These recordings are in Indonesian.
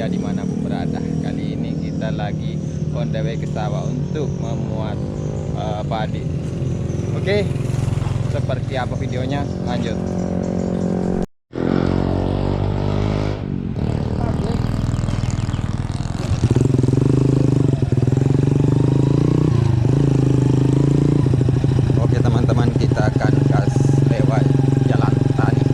saja dimanapun berada. Kali ini kita lagi on the way ke sawah untuk memuat padi. Oke, seperti apa videonya, lanjut. Oke teman-teman, kita akan gas lewat jalan tani.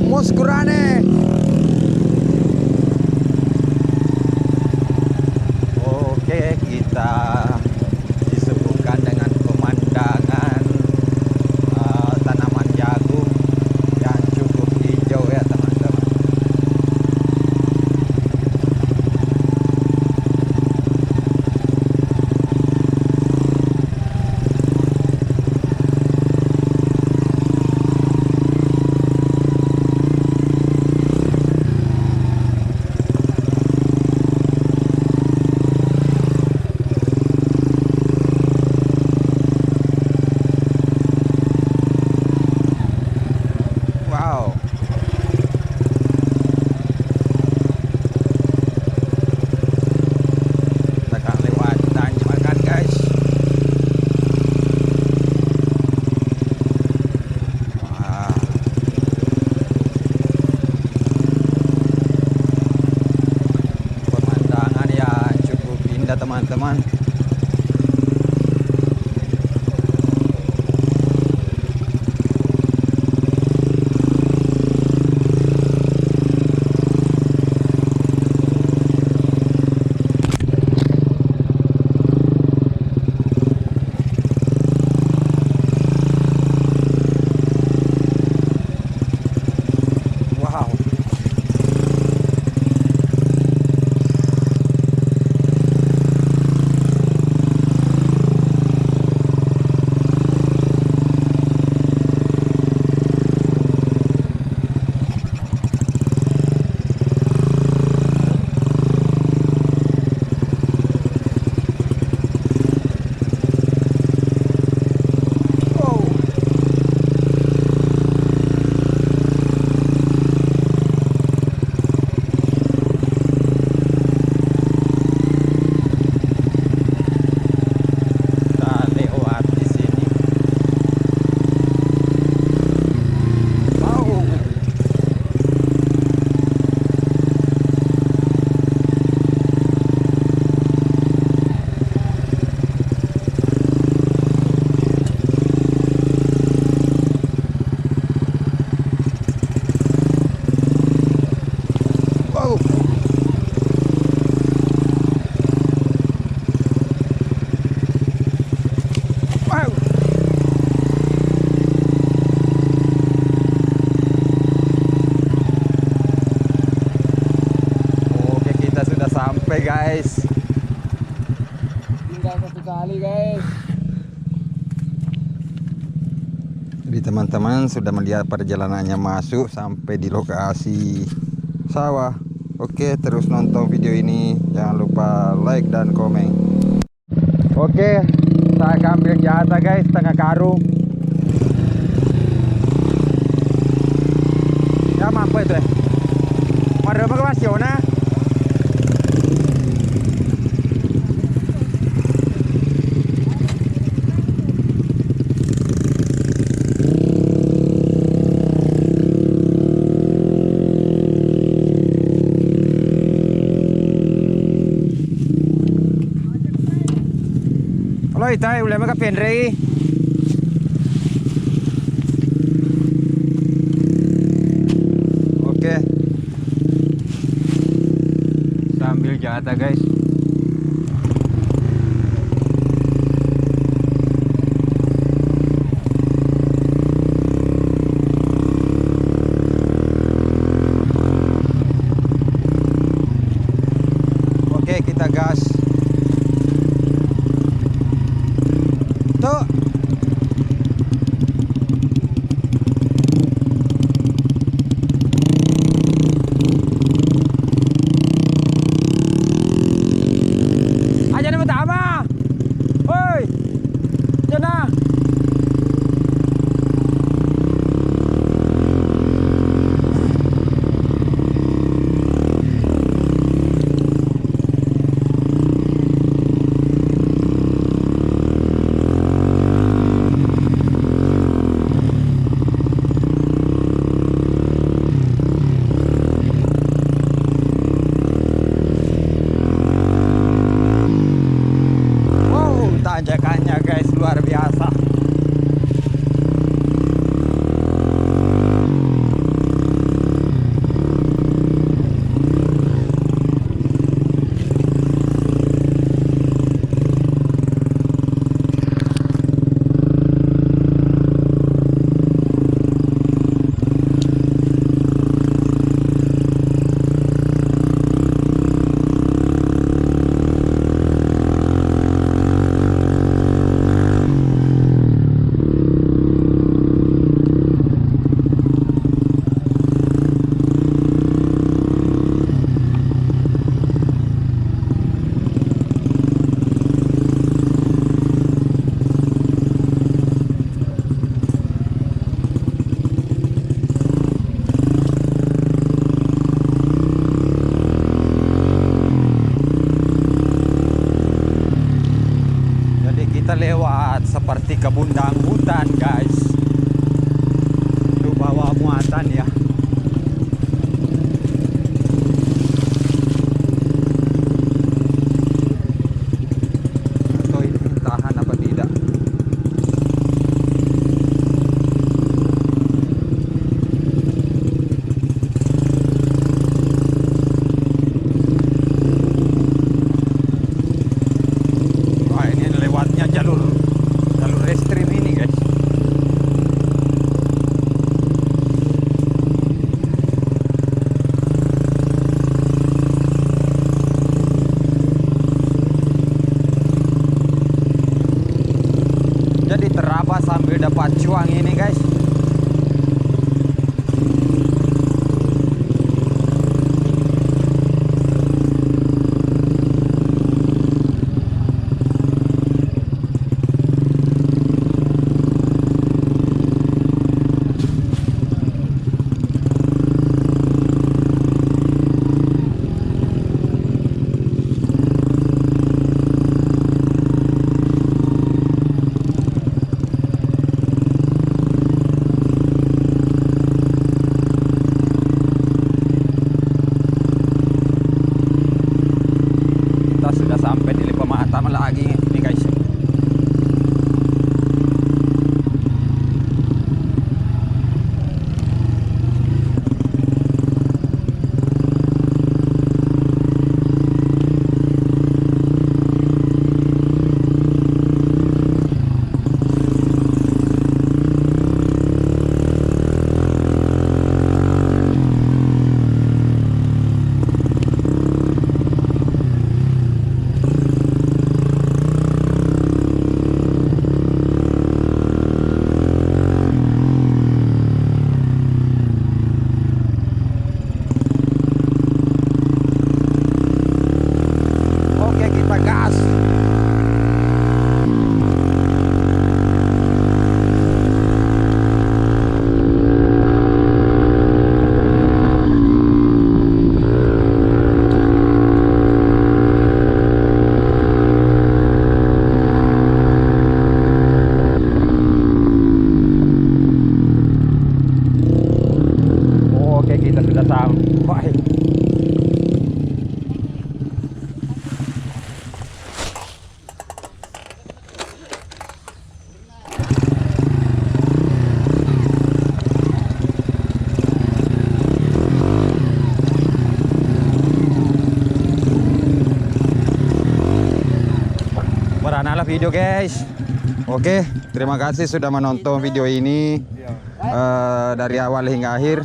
Muskurane. Oke, kita disuguhkan dengan pemandangan tanaman jagung yang cukup hijau ya teman-teman. Wow. Kita akan lewat tanjakan guys. Wah. Pemandangan ya cukup indah teman-teman. Wow. Oke, kita sudah sampai guys. Tinggal satu kali guys. Jadi teman-teman sudah melihat perjalanannya masuk sampai di lokasi sawah. Oke, terus nonton video ini, jangan lupa like dan komen. Oke, saya akan ambil jatah guys, setengah karung. Ya mampu itu ya. Mari ke Mas Yona. Halo, itai ulama ka penrei. Oke. Sambil jatah guys. kita gas. Tuh. Aja nih pertama. Woi. Jana. Tanjakannya guys luar biasa. Kita lewat seperti kebundang hutan guys. Itu bawa muatan ya. Atau ini tahan apa tidak. Jalur restrim ini guys. Jadi terabas sambil dapat cuang ini guys. Sudah sampai di Pematang lagi nih guys. Beranalah video guys. Oke, terima kasih sudah menonton video ini dari awal hingga akhir.